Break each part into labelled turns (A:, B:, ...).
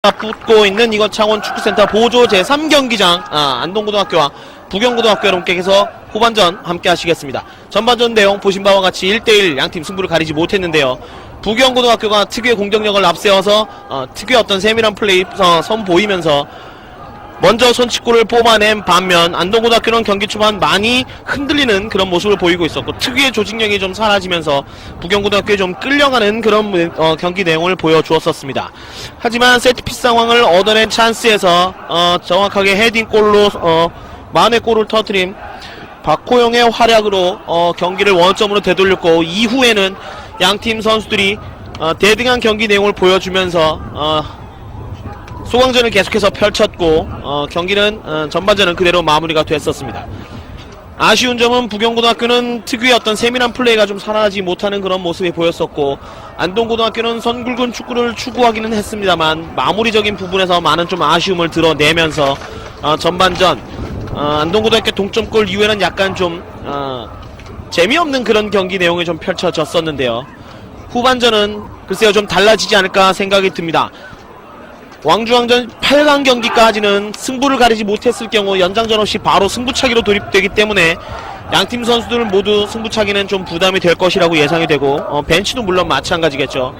A: 붙고 있는 이건 창원 축구센터 보조 제3경기장 안동고등학교와 부경고등학교 여러분께서 후반전 함께 하시겠습니다. 전반전 내용 보신 바와 같이 1대1 양팀 승부를 가리지 못했는데요. 부경고등학교가 특유의 공격력을 앞세워서 특유의 어떤 세밀한 플레이 선보이면서 먼저 선취골을 뽑아낸 반면 안동고등학교는 경기 초반 많이 흔들리는 그런 모습을 보이고 있었고 특유의 조직력이 좀 사라지면서 부경고등학교에 좀 끌려가는 그런 경기 내용을 보여주었었습니다. 하지만 세트피스 상황을 얻어낸 찬스에서 정확하게 헤딩골로 만회 골을 터뜨린 박호영의 활약으로 경기를 원점으로 되돌렸고 이후에는 양팀 선수들이 대등한 경기 내용을 보여주면서 소강전을 계속해서 펼쳤고 경기는 전반전은 그대로 마무리가 됐었습니다. 아쉬운 점은 부경고등학교는 특유의 어떤 세밀한 플레이가 좀 살아나지 못하는 그런 모습이 보였었고 안동고등학교는 선굵은 축구를 추구하기는 했습니다만 마무리적인 부분에서 많은 좀 아쉬움을 드러내면서 전반전 안동고등학교 동점골 이후에는 약간 좀 재미없는 그런 경기 내용이 좀 펼쳐졌었는데요. 후반전은 글쎄요 좀 달라지지 않을까 생각이 듭니다. 왕중왕전 8강 경기까지는 승부를 가리지 못했을 경우 연장전 없이 바로 승부차기로 돌입되기 때문에 양팀 선수들 모두 승부차기는 좀 부담이 될 것이라고 예상이 되고 벤치도 물론 마찬가지겠죠.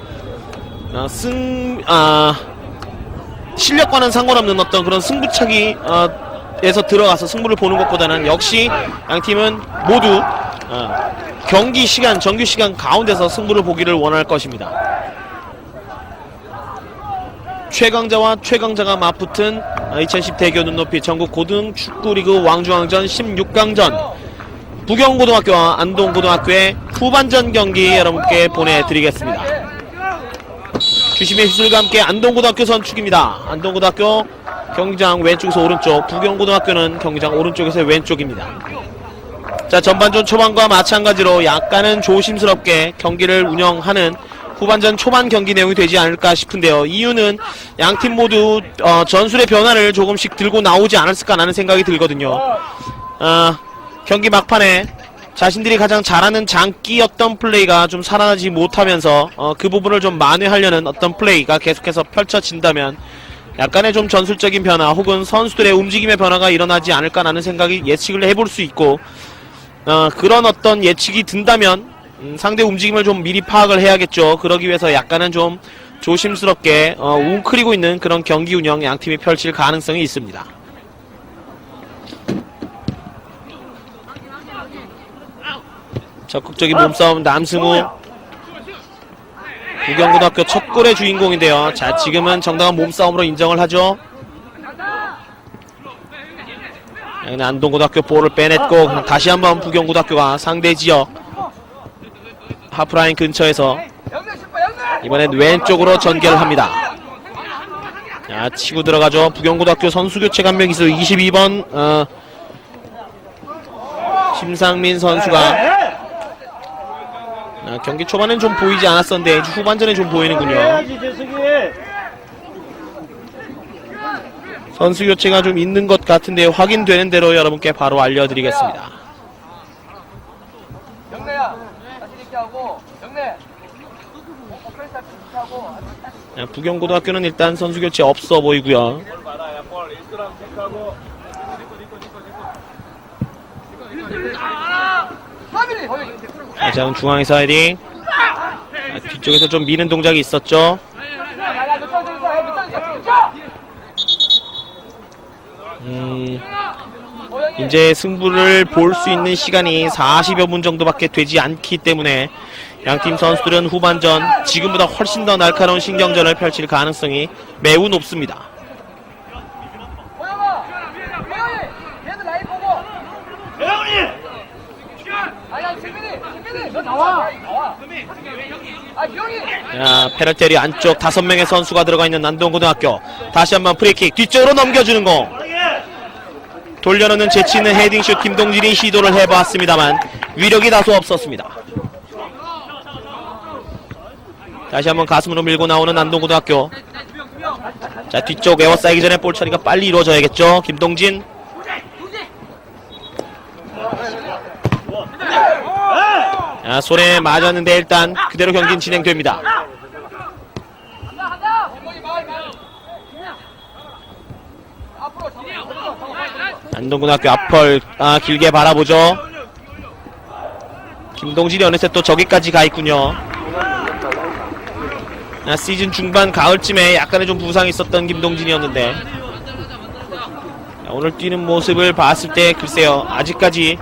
A: 실력과는 상관없는 어떤 그런 승부차기에서 들어가서 승부를 보는 것보다는 역시 양팀은 모두 경기 시간, 정규 시간 가운데서 승부를 보기를 원할 것입니다. 최강자와 최강자가 맞붙은 2010 대교 눈높이 전국 고등 축구리그 왕중왕전 16강전 부경고등학교와 안동고등학교의 후반전 경기 여러분께 보내드리겠습니다. 주심의 휘슬과 함께 안동고등학교 선축입니다. 안동고등학교 경기장 왼쪽에서 오른쪽, 부경고등학교는 경기장 오른쪽에서 왼쪽입니다. 자, 전반전 초반과 마찬가지로 약간은 조심스럽게 경기를 운영하는 후반전 초반 경기 내용이 되지 않을까 싶은데요. 이유는 양팀 모두 전술의 변화를 조금씩 들고 나오지 않았을까라는 생각이 들거든요. 경기 막판에 자신들이 가장 잘하는 장기였던 플레이가 좀 살아나지 못하면서 그 부분을 좀 만회하려는 어떤 플레이가 계속해서 펼쳐진다면 약간의 좀 전술적인 변화 혹은 선수들의 움직임의 변화가 일어나지 않을까라는 생각이 예측을 해볼 수 있고 그런 어떤 예측이 든다면 상대 움직임을 좀 미리 파악을 해야겠죠. 그러기 위해서 약간은 좀 조심스럽게 웅크리고 있는 그런 경기 운영 양팀이 펼칠 가능성이 있습니다. 적극적인 몸싸움 남승우 부경고등학교 첫 골의 주인공인데요. 자, 지금은 정당한 몸싸움으로 인정을 하죠. 안동고등학교 볼을 빼냈고 다시 한번 부경고등학교가 상대 지역 하프라인 근처에서 이번엔 왼쪽으로 전개를 합니다. 자, 치고 들어가죠. 부경고등학교 선수교체 감명 있어요. 22번 심상민 선수가 경기 초반엔 좀 보이지 않았었는데 후반전에 좀 보이는군요. 선수교체가 좀 있는 것 같은데 확인되는 대로 여러분께 바로 알려드리겠습니다. 부경고등학교는 일단 선수교체 없어 보이고요. 다시 중앙에서 헤딩. 뒤쪽에서 좀 미는 동작이 있었죠. 이제 승부를 볼 수 있는 시간이 40여 분 정도밖에 되지 않기 때문에 양팀 선수들은 후반전 지금보다 훨씬 더 날카로운 신경전을 펼칠 가능성이 매우 높습니다. 자, 페널티 안쪽 5명의 선수가 들어가 있는 안동고등학교. 다시 한번 프리킥 뒤쪽으로 넘겨주는 공. 돌려놓는 재치있는 헤딩슛 김동진이 시도를 해봤습니다만 위력이 다소 없었습니다. 다시 한번 가슴으로 밀고 나오는 안동고등학교. 자, 뒤쪽 에워싸이기 전에 볼 처리가 빨리 이루어져야겠죠. 김동진. 자, 손에 맞았는데 일단 그대로 경기는 진행됩니다. 안동고등학교 앞펄 길게 바라보죠. 김동진이 어느새 또 저기까지 가 있군요. 시즌 중반 가을쯤에 약간의 좀 부상이 있었던 김동진이었는데 오늘 뛰는 모습을 봤을 때 글쎄요, 아직까지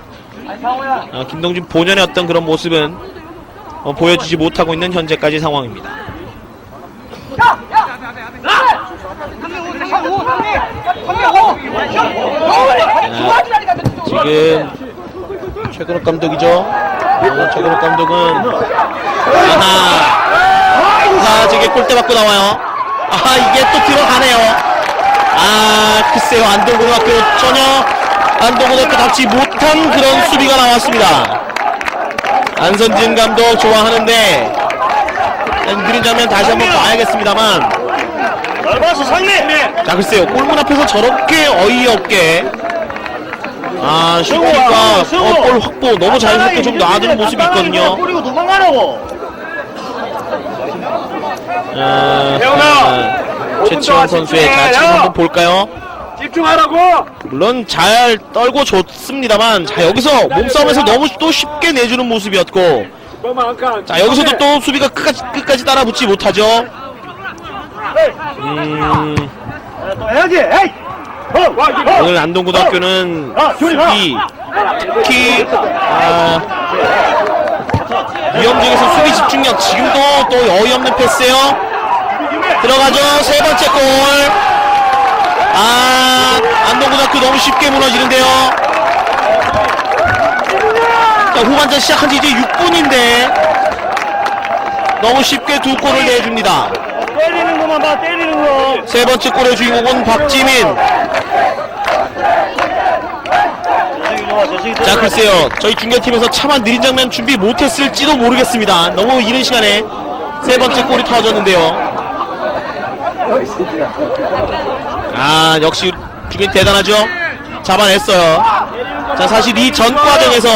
A: 김동진 본연의 어떤 그런 모습은 보여주지 못하고 있는 현재까지 상황입니다. 지금 최근욱 감독이죠. 최근욱 감독은 저게 골대 맞고 나와요. 이게 또 들어가네요. 글쎄요, 안동고등학교 전혀 답지 못한 그런 수비가 나왔습니다. 안선진 감독 좋아하는데 느린 장면 다시 한번 봐야겠습니다만, 자 글쎄요, 골문 앞에서 저렇게 어이없게 슈팅과 골 확보 너무 자연스럽게 좀 놔두는 모습이 있거든요.
B: 뿌리고 도망가라고.
A: 최치원 선수의 자치를 한번 볼까요?
B: 집중하라고.
A: 물론 잘 떨고 좋습니다만, 자 여기서 몸싸움에서 너무 또 쉽게 내주는 모습이었고, 자 여기서도 또 수비가 끝까지 따라붙지 못하죠.
B: 또 해야지.
A: 오늘 안동고등학교는 수비, 특히 위험지역에서 수비 집중력, 지금도 또 어이없는 패스예요. 들어가죠. 세 번째 골. 안동고등학교 너무 쉽게 무너지는데요. 자, 후반전 시작한 지 이제 6분인데 너무 쉽게 두 골을 내줍니다.
B: 때리는 것만 봐, 때리는 거.
A: 세 번째 골의 주인공은 박지민. 자 글쎄요, 저희 중계팀에서 차마 느린 장면 준비 못했을지도 모르겠습니다. 너무 이른 시간에 세 번째 골이 터졌는데요. 역시 중계 대단하죠. 잡아냈어요. 자 사실 이 전 과정에서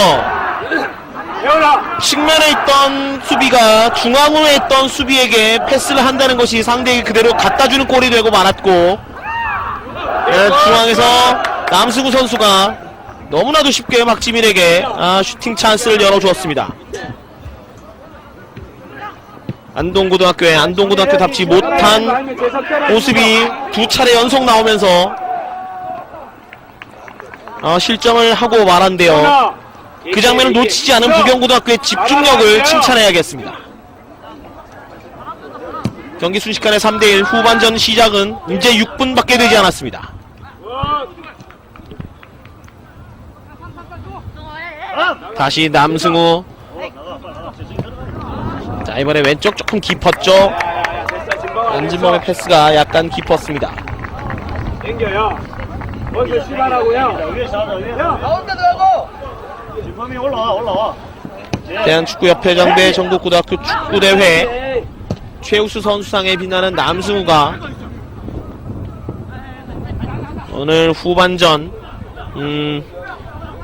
A: 측면에 있던 수비가 중앙으로 했던 수비에게 패스를 한다는 것이 상대에게 그대로 갖다주는 골이 되고 말았고, 중앙에서 남승우 선수가 너무나도 쉽게 박지민에게 슈팅 찬스를 열어주었습니다. 안동고등학교의 안동고등학교답지 못한 모습이 두 차례 연속 나오면서 실점을 하고 말았는데요. 그 장면을 놓치지 않은 부경고등학교의 집중력을 칭찬해야겠습니다. 경기 순식간에 3대1, 후반전 시작은 이제 6분밖에 되지 않았습니다. 다시 남승우. 자 이번에 왼쪽 조금 깊었죠. 안진범의 패스가 약간 깊었습니다.
B: 땡겨요. 먼저 시간하고요. 가운데 들어가고. 진범이 올라와.
A: 대한축구협회장 대 전국고등학교 축구대회 최우수 선수상에 빛나는 남승우가 오늘 후반전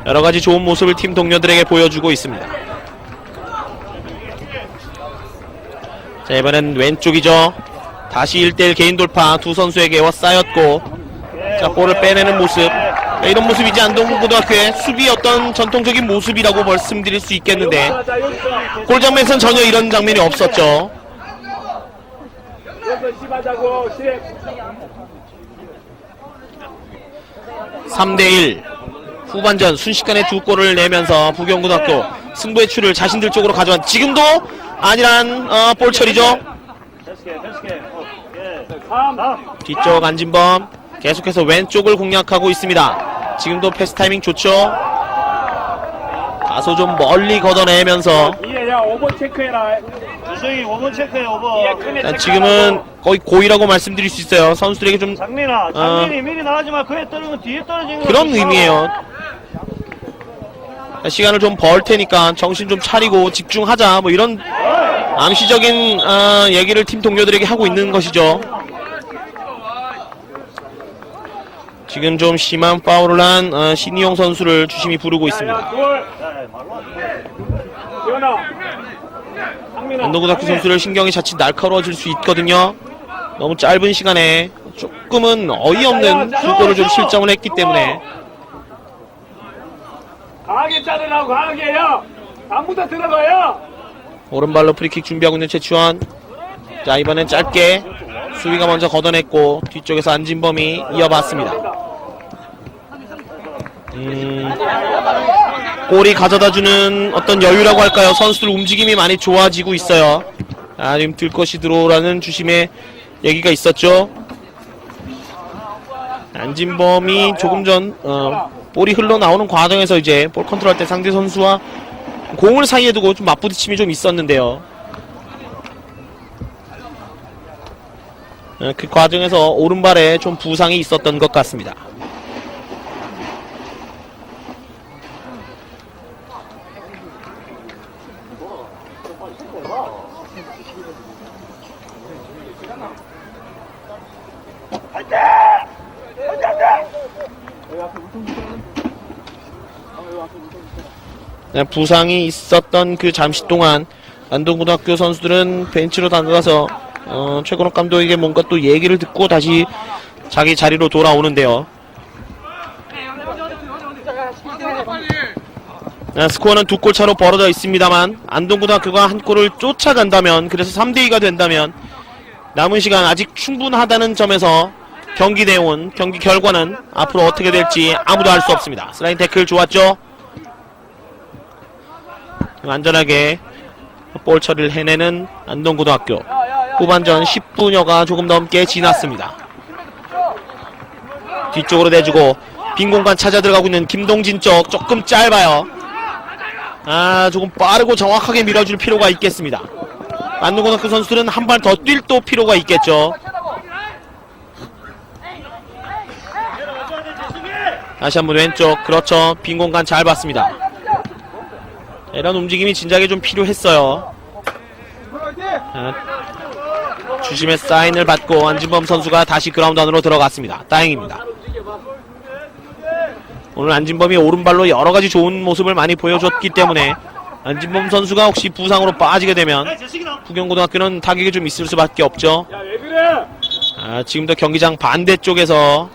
A: 여러가지 좋은 모습을 팀 동료들에게 보여주고 있습니다. 자 이번엔 왼쪽이죠. 다시 1대1 개인 돌파 두 선수에게 쌓였고, 자 볼을 빼내는 모습. 이런 모습이지 안동고등학교의 수비 어떤 전통적인 모습이라고 말씀드릴 수 있겠는데, 골장면에서는 전혀 이런 장면이 없었죠. 3대1 후반전 순식간에 두 골을 내면서 부경고등학교 승부의 추를 자신들 쪽으로 가져간, 지금도 아니란 볼 처리죠. 뒤쪽 안진범 계속해서 왼쪽을 공략하고 있습니다. 지금도 패스 타이밍 좋죠. 다소 좀 멀리 걷어내면서,
B: 야 5번 체크해라. 주성이 5번 체크해. 5번.
A: 지금은 거의 고의라고 말씀드릴 수 있어요. 선수들에게 좀
B: 장민이 미리 나가지 마. 그에 떨어지면 뒤에 떨어지는 거.
A: 그런 의미예요. 시간을 좀 벌 테니까 정신 좀 차리고 집중하자, 뭐 이런 암시적인 얘기를 팀 동료들에게 하고 있는 것이죠. 지금 좀 심한 파울을 한 신이용 선수를 주심이 부르고 있습니다. 안동고등학교 선수를 신경이 자칫 날카로워질 수 있거든요. 너무 짧은 시간에 조금은 어이없는 두 골을 좀 실점을 했기 때문에
B: 강하게 자르라고 강하게요. 아무도 들어가요.
A: 오른발로 프리킥 준비하고 있는 최치원. 자, 이번엔 짧게 수비가 먼저 걷어냈고 뒤쪽에서 안진범이 이어봤습니다. 골이 가져다주는 어떤 여유라고 할까요? 선수들 움직임이 많이 좋아지고 있어요. 지금 들것이 들어오라는 주심의 얘기가 있었죠. 안진범이 조금 전 볼이 흘러나오는 과정에서 이제 볼 컨트롤할 때 상대 선수와 공을 사이에 두고 좀 맞부딪힘이 좀 있었는데요. 그 과정에서 오른발에 좀 부상이 있었던 것 같습니다. 부상이 있었던 그 잠시 동안 안동고등학교 선수들은 벤치로 나가서 최건욱 감독에게 뭔가 또 얘기를 듣고 다시 자기 자리로 돌아오는데요. 스코어는 2골 차로 벌어져 있습니다만 안동고등학교가 한 골을 쫓아간다면, 그래서 3대2가 된다면 남은 시간 아직 충분하다는 점에서 경기 내용, 경기 결과는 앞으로 어떻게 될지 아무도 알 수 없습니다. 슬라이드 태클 좋았죠? 안전하게 볼 처리를 해내는 안동고등학교. 후반전 10분여가 조금 넘게 지났습니다. 뒤쪽으로 내주고 빈 공간 찾아 들어가고 있는 김동진 쪽, 조금 짧아요. 조금 빠르고 정확하게 밀어줄 필요가 있겠습니다. 안동고등학교 선수들은 한 발 더 뛸 또 필요가 있겠죠. 다시 한번 왼쪽, 그렇죠. 빈 공간 잘 봤습니다. 이런 움직임이 진작에 좀 필요했어요. 주심의 사인을 받고 안진범 선수가 다시 그라운드 안으로 들어갔습니다. 다행입니다. 오늘 안진범이 오른발로 여러가지 좋은 모습을 많이 보여줬기 때문에 안진범 선수가 혹시 부상으로 빠지게 되면 부경고등학교는 타격이 좀 있을 수밖에 없죠. 지금도 경기장 반대쪽에서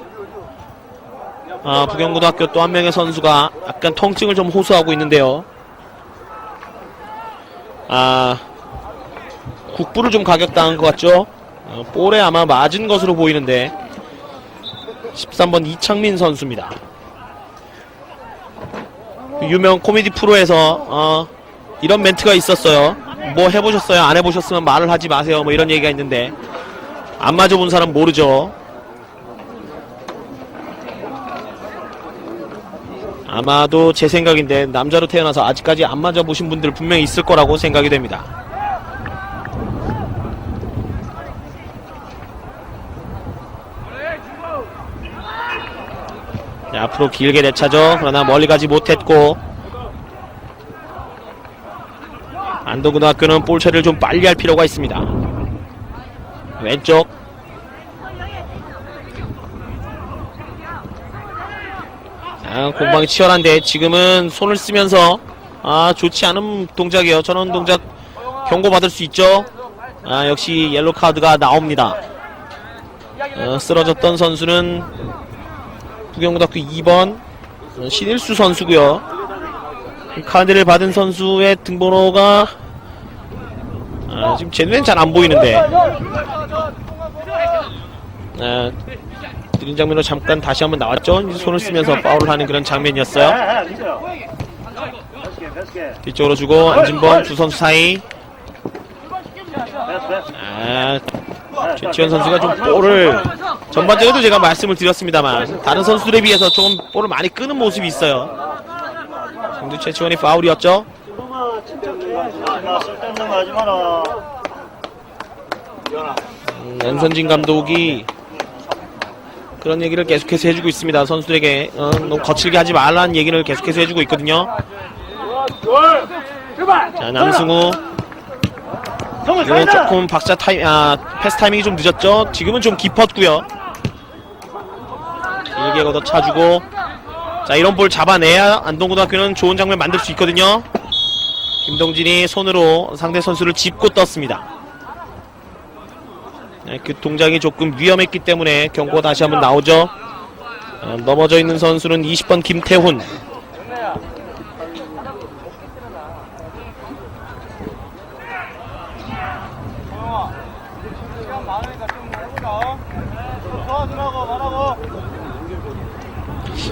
A: 부경고등학교 또 한 명의 선수가 약간 통증을 좀 호소하고 있는데요. 국부를 좀 가격당한 것 같죠? 볼에 아마 맞은 것으로 보이는데 13번 이창민 선수입니다. 유명 코미디 프로에서 이런 멘트가 있었어요. 뭐 해보셨어요? 안 해보셨으면 말을 하지 마세요. 뭐 이런 얘기가 있는데 안 맞아본 사람 모르죠. 아마도 제 생각인데 남자로 태어나서 아직까지 안 맞아보신 분들 분명히 있을 거라고 생각이 됩니다. 자, 앞으로 길게 내차죠. 그러나 멀리 가지 못했고 안동고등학교는 볼 처리를 좀 빨리 할 필요가 있습니다. 왼쪽 공방이 치열한데 지금은 손을 쓰면서 좋지 않은 동작이에요. 저런 동작 경고받을 수 있죠. 역시 옐로 카드가 나옵니다. 쓰러졌던 선수는 부경고등학교 2번 신일수 선수고요. 카드를 받은 선수의 등번호가 지금 제 눈엔 잘 안 보이는데 느린 장면으로 잠깐 다시 한번 나왔죠. 손을 쓰면서 파울을 하는 그런 장면이었어요. 뒤쪽으로 주고 안진범 두 선수 사이. 최치원 선수가 좀 볼을 전반적으로도 제가 말씀을 드렸습니다만 다른 선수들에 비해서 조금 볼을 많이 끄는 모습이 있어요. 정도 최치원이 파울이었죠. 연선진 감독이 그런 얘기를 계속해서 해주고 있습니다. 선수들에게 너무 거칠게 하지 말라는 얘기를 계속해서 해주고 있거든요. 자, 남승우 이번엔 조금 박자 패스 타이밍이 좀 늦었죠. 지금은 좀 깊었고요. 길게 걷어 차주고 자, 이런 볼 잡아내야 안동고등학교는 좋은 장면 만들 수 있거든요. 김동진이 손으로 상대 선수를 짚고 떴습니다. 네, 그 동작이 조금 위험했기 때문에 경고가 다시 한번 나오죠. 넘어져 있는 선수는 20번 김태훈.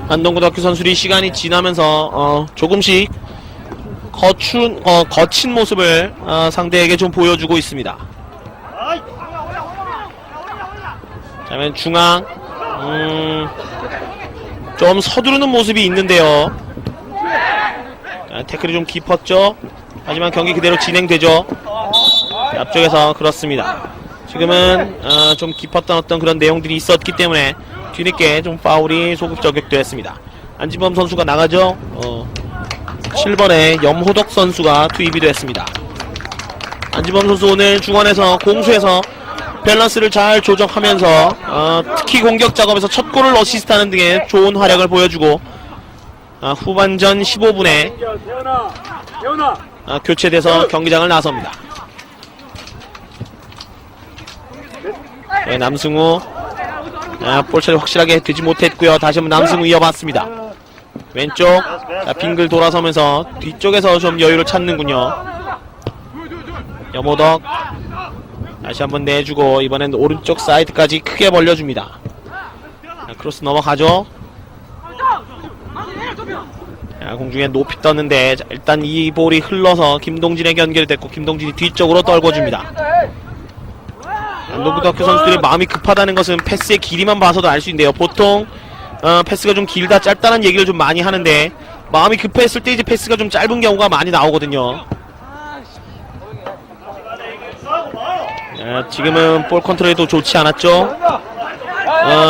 A: 안동고등학교 선수들이 시간이 지나면서 조금씩 거친 모습을 상대에게 좀 보여주고 있습니다. 자, 맨 중앙 좀 서두르는 모습이 있는데요. 자, 태클이 좀 깊었죠. 하지만 경기 그대로 진행되죠. 앞쪽에서 그렇습니다. 지금은 좀 깊었던 어떤 그런 내용들이 있었기 때문에 뒤늦게 좀 파울이 소급 저격되었습니다. 안진범 선수가 나가죠. 7번에 염호덕 선수가 투입이 됐습니다. 안진범 선수 오늘 중원에서 공수에서 밸런스를 잘 조정하면서 특히 공격 작업에서 첫 골을 어시스트하는 등의 좋은 활약을 보여주고 후반전 15분에 교체돼서 경기장을 나섭니다. 네, 남승우 볼 처리 확실하게 되지 못했고요. 다시 한번 남승우 이어봤습니다. 왼쪽 빙글 돌아서면서 뒤쪽에서 좀 여유를 찾는군요. 염호덕 다시 한번 내주고 이번엔 오른쪽 사이드까지 크게 벌려줍니다. 크로스 넘어가죠. 공중에 높이 떴는데 일단 이 볼이 흘러서 김동진에게 연결됐고 김동진이 뒤쪽으로 떨궈줍니다. 안동고등학교 선수들이 마음이 급하다는 것은 패스의 길이만 봐서도 알 수 있는데요. 보통 패스가 좀 길다 짧다는 얘기를 좀 많이 하는데 마음이 급했을 때 이제 패스가 좀 짧은 경우가 많이 나오거든요. 지금은 볼 컨트롤도 좋지 않았죠.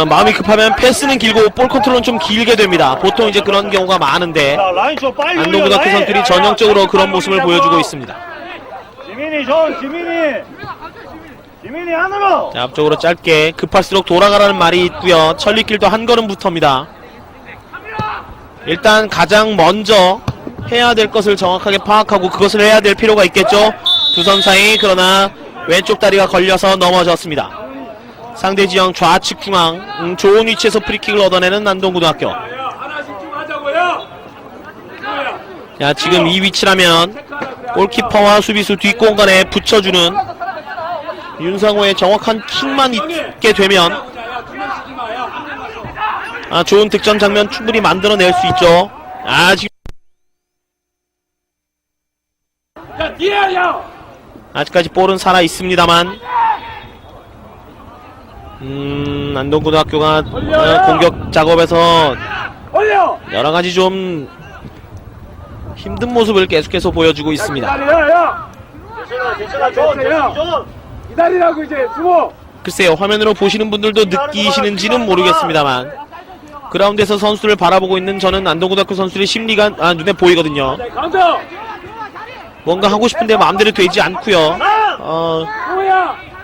A: 마음이 급하면 패스는 길고 볼 컨트롤은 좀 길게 됩니다. 보통 이제 그런 경우가 많은데 안동고등학교 선수들이 전형적으로 그런 모습을 보여주고 있습니다.
B: 지민이 안으로.
A: 자, 앞쪽으로 짧게 급할수록 돌아가라는 말이 있고요. 천리길도 한 걸음부터입니다. 일단 가장 먼저 해야 될 것을 정확하게 파악하고 그것을 해야 될 필요가 있겠죠. 두 선 사이. 그러나 왼쪽 다리가 걸려서 넘어졌습니다. 상대 지형 좌측 중앙 좋은 위치에서 프리킥을 얻어내는 안동고등학교. 자, 지금 이 위치라면 골키퍼와 수비수 뒷공간에 붙여주는 윤상호의 정확한 킥만 있게 되면 좋은 득점 장면 충분히 만들어낼 수 있죠. 지금 아직까지 볼은 살아 있습니다만 안동고등학교가 공격 작업에서 여러가지 좀 힘든 모습을 계속해서 보여주고 있습니다.
B: 기다리라고 이제 수고.
A: 글쎄요, 화면으로 보시는 분들도 느끼시는지는 모르겠습니다만 그라운드에서 선수를 바라보고 있는 저는 안동고등학교 선수들의 심리가 눈에 보이거든요. 뭔가 하고 싶은데 마음대로 되지 않고요.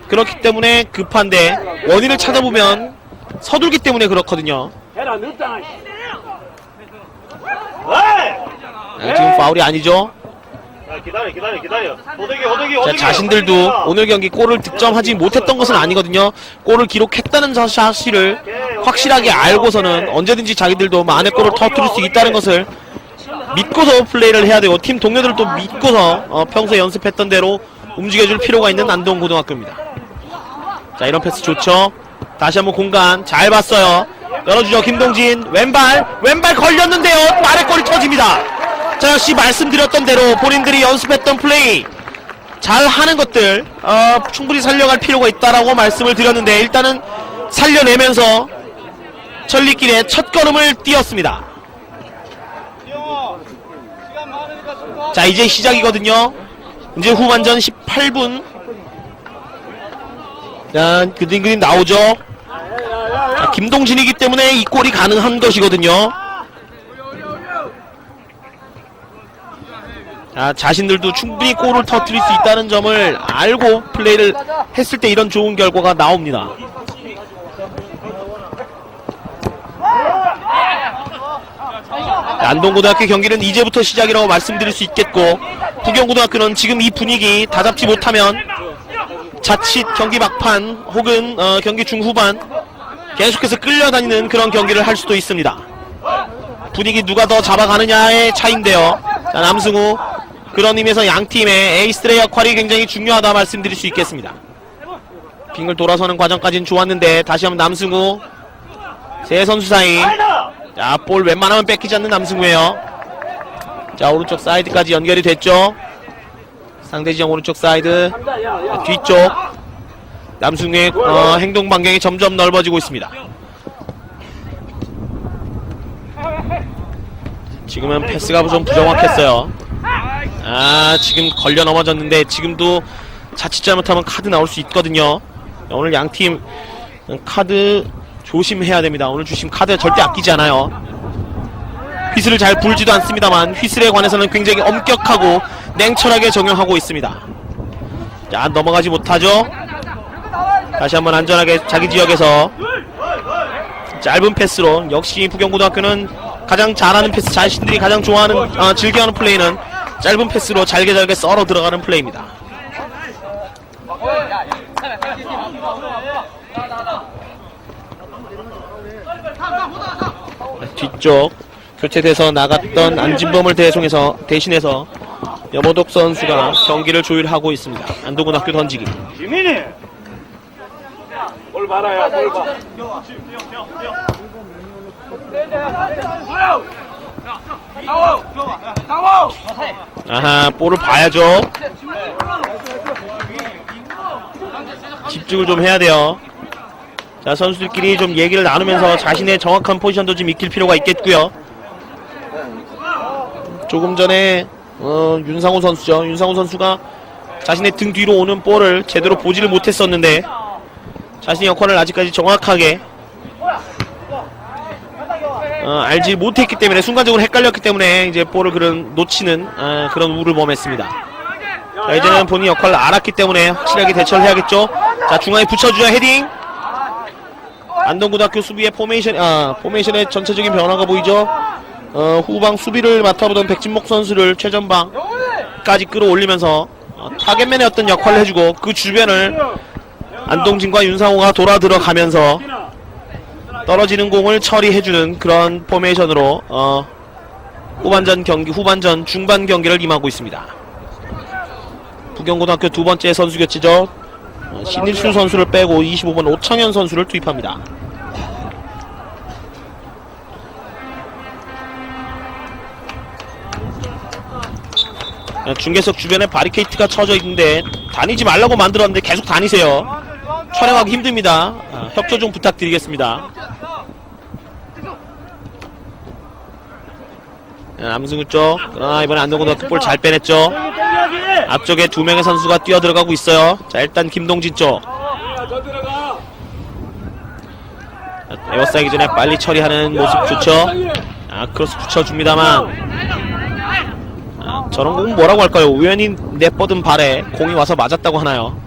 A: 그렇기 때문에 급한데 원인을 찾아보면 서둘기 때문에 그렇거든요. 지금 파울이 아니죠.
B: 기다려.
A: 자, 자신들도 오늘 경기 골을 득점하지 못했던 것은 아니거든요. 골을 기록했다는 사실을 확실하게 알고서는 언제든지 자기들도 만의 골을 터뜨릴 수 있다는 것을 믿고서 플레이를 해야 되고 팀 동료들도 믿고서 평소에 연습했던 대로 움직여줄 필요가 있는 안동고등학교입니다. 자, 이런 패스 좋죠. 다시 한번 공간 잘 봤어요. 열어주죠. 김동진 왼발 걸렸는데요. 말의 골이 터집니다. 자, 역시 말씀드렸던 대로 본인들이 연습했던 플레이 잘 하는 것들 충분히 살려갈 필요가 있다라고 말씀을 드렸는데 일단은 살려내면서 천리길에 첫 걸음을 띄었습니다. 자, 이제 시작이거든요. 이제 후반전 18분. 자, 그림 나오죠. 자, 김동진이기 때문에 이 골이 가능한 것이거든요. 자신들도 충분히 골을 터뜨릴 수 있다는 점을 알고 플레이를 했을 때 이런 좋은 결과가 나옵니다. 안동고등학교 경기는 이제부터 시작이라고 말씀드릴 수 있겠고 부경고등학교는 지금 이 분위기 다잡지 못하면 자칫 경기 막판 혹은 경기 중후반 계속해서 끌려다니는 그런 경기를 할 수도 있습니다. 분위기 누가 더 잡아가느냐의 차이인데요. 자, 남승우, 그런 의미에서 양팀의 에이스들의 역할이 굉장히 중요하다 말씀드릴 수 있겠습니다. 빙을 돌아서는 과정까지는 좋았는데 다시 한번 남승우, 세 선수 사이. 자, 볼 웬만하면 뺏기지 않는 남승우예요. 자, 오른쪽 사이드까지 연결이 됐죠. 상대지형 오른쪽 사이드, 뒤쪽 남승우의 행동 반경이 점점 넓어지고 있습니다. 지금은 패스가 좀 부정확했어요. 지금 걸려 넘어졌는데 지금도 자칫 잘못하면 카드 나올 수 있거든요. 오늘 양팀 카드 조심해야 됩니다. 오늘 주심 카드 절대 아끼지 않아요. 휘슬을 잘 불지도 않습니다만 휘슬에 관해서는 굉장히 엄격하고 냉철하게 적용하고 있습니다. 자, 넘어가지 못하죠. 다시 한번 안전하게 자기 지역에서 짧은 패스로, 역시 부경고등학교는 가장 잘하는 패스, 자신들이 가장 좋아하는 즐겨하는 플레이는 짧은 패스로 잘게 썰어 들어가는 플레이입니다. 뒤쪽 교체돼서 나갔던 안진범을 대신해서 여모독 선수가 경기를 조율하고 있습니다. 안동고등학교 던지기.
B: 지민이 볼 봐라야, 볼 봐.
A: 아하, 볼을 봐야죠. 집중을 좀 해야 돼요. 자, 선수들끼리 좀 얘기를 나누면서 자신의 정확한 포지션도 좀 익힐 필요가 있겠고요. 조금 전에 윤상호 선수죠. 윤상호 선수가 자신의 등 뒤로 오는 볼을 제대로 보지를 못했었는데 자신의 역할을 아직까지 정확하게 알지 못했기 때문에, 순간적으로 헷갈렸기 때문에 이제 볼을 놓치는 그런 우를 범했습니다. 자, 이제는 본인 역할을 알았기 때문에 확실하게 대처를 해야겠죠. 자, 중앙에 붙여주자. 헤딩. 안동고등학교 수비의 포메이션의 전체적인 변화가 보이죠. 후방 수비를 맡아보던 백진목 선수를 최전방까지 끌어올리면서 타겟맨의 어떤 역할을 해주고, 그 주변을 안동진과 윤상호가 돌아 들어가면서 떨어지는 공을 처리해주는 그런 포메이션으로 후반전 중반 경기를 임하고 있습니다. 부경고등학교 두 번째 선수 교체죠. 신일수 선수를 빼고 25번 오창현 선수를 투입합니다. 중계석 주변에 바리케이트가 쳐져 있는데 다니지 말라고 만들었는데 계속 다니세요. 촬영하기 힘듭니다. 협조 좀 부탁드리겠습니다. 남승우 쪽, 그러나 이번에 안동고등학교 볼 잘 빼냈죠. 앞쪽에 두 명의 선수가 뛰어들어가고 있어요. 자, 일단 김동진 쪽. 에어싸기 전에 빨리 처리하는 모습 좋죠. 크로스 붙여줍니다만 저런 공은 뭐라고 할까요? 우연히 내뻗은 발에 공이 와서 맞았다고 하나요?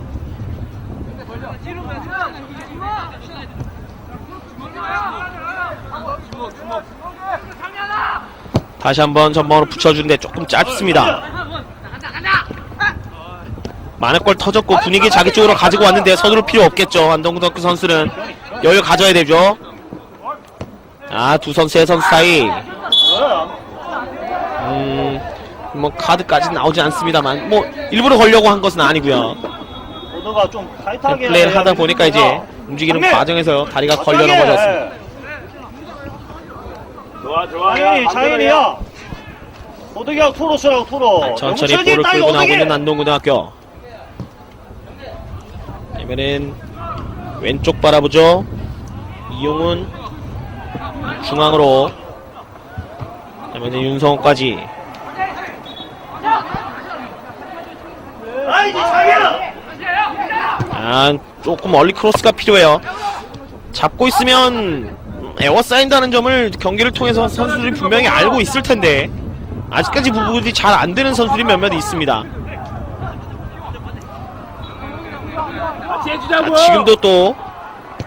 A: 다시 한번 전방으로 붙여주는데 조금 짧습니다. 만회골 터졌고 분위기 자기 쪽으로 가지고 왔는데 서두를 필요 없겠죠. 안동고등학교 선수는 여유 가져야 되죠. 두 선수의 선수 사이 뭐 카드까지는 나오지 않습니다만 뭐 일부러 걸려고 한 것은 아니고요.
B: 좀 타이트하게
A: 플레이를 하다 보니까 이제 움직이는 과정에서 다리가 걸려 넘어졌습니다.
B: 좋아. 차인이야. 오덕이하고 투로 쓰라고, 투로.
A: 천천히 볼을 끌고 나오고 있는 안동고등학교. 이번엔 왼쪽 바라보죠. 이용은 중앙으로. 이번엔 윤성호까지. 조금 얼리 크로스가 필요해요. 잡고 있으면 에워싸인다는 점을 경기를 통해서 선수들이 분명히 알고 있을 텐데 아직까지 부분이 잘 안 되는 선수들이 몇몇 있습니다. 지금도 또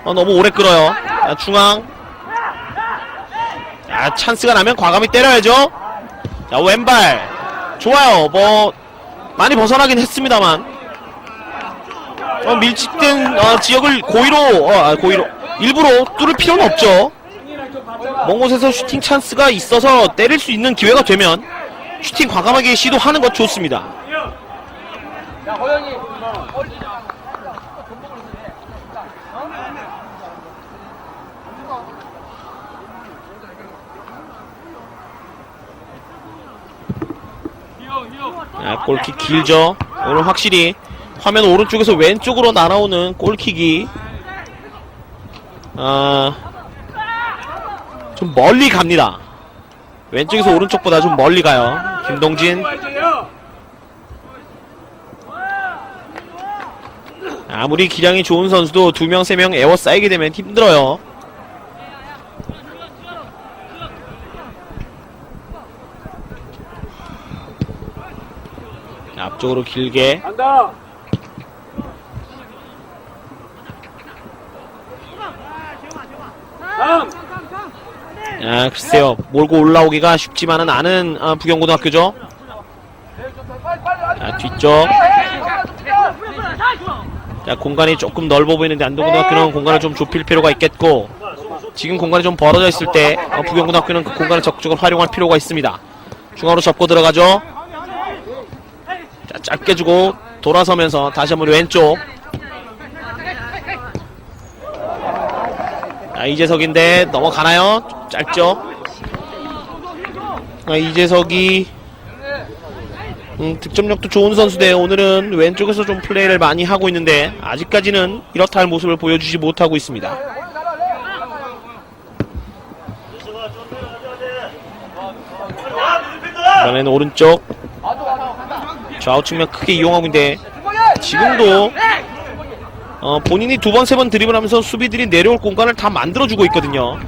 A: 너무 오래 끌어요. 중앙. 찬스가 나면 과감히 때려야죠. 자, 왼발 좋아요. 뭐 많이 벗어나긴 했습니다만 밀집된 지역을 고의로 일부러 뚫을 필요는 없죠. 먼 곳에서 슈팅 찬스가 있어서 때릴 수 있는 기회가 되면 슈팅 과감하게 시도하는 것 좋습니다. 골킥 길죠. 오늘 확실히 화면 오른쪽에서 왼쪽으로 날아오는 골킥이 좀 멀리 갑니다. 왼쪽에서 오른쪽보다 좀 멀리 가요. 김동진. 아무리 기량이 좋은 선수도 2명, 3명 에워싸이게 되면 힘들어요. 앞쪽으로 길게.
B: 간다.
A: 글쎄요. 몰고 올라오기가 쉽지만은 않은 부경고등학교죠. 뒤쪽. 공간이 조금 넓어 보이는데 안동고등학교는 공간을 좀 좁힐 필요가 있겠고, 지금 공간이 좀 벌어져 있을 때 부경고등학교는 그 공간을 적극적으로 활용할 필요가 있습니다. 중앙으로 접고 들어가죠. 짧게 주고 돌아서면서 다시 한번 왼쪽. 이재석인데 넘어가나요? 짧죠. 이재석이 득점력도 좋은 선수인데 오늘은 왼쪽에서 좀 플레이를 많이 하고 있는데 아직까지는 이렇다 할 모습을 보여주지 못하고 있습니다. 이번에는 오른쪽 좌우 측면 크게 이용하고 있는데 지금도 본인이 2번, 3번 드리블 하면서 수비들이 내려올 공간을 다 만들어주고 있거든요.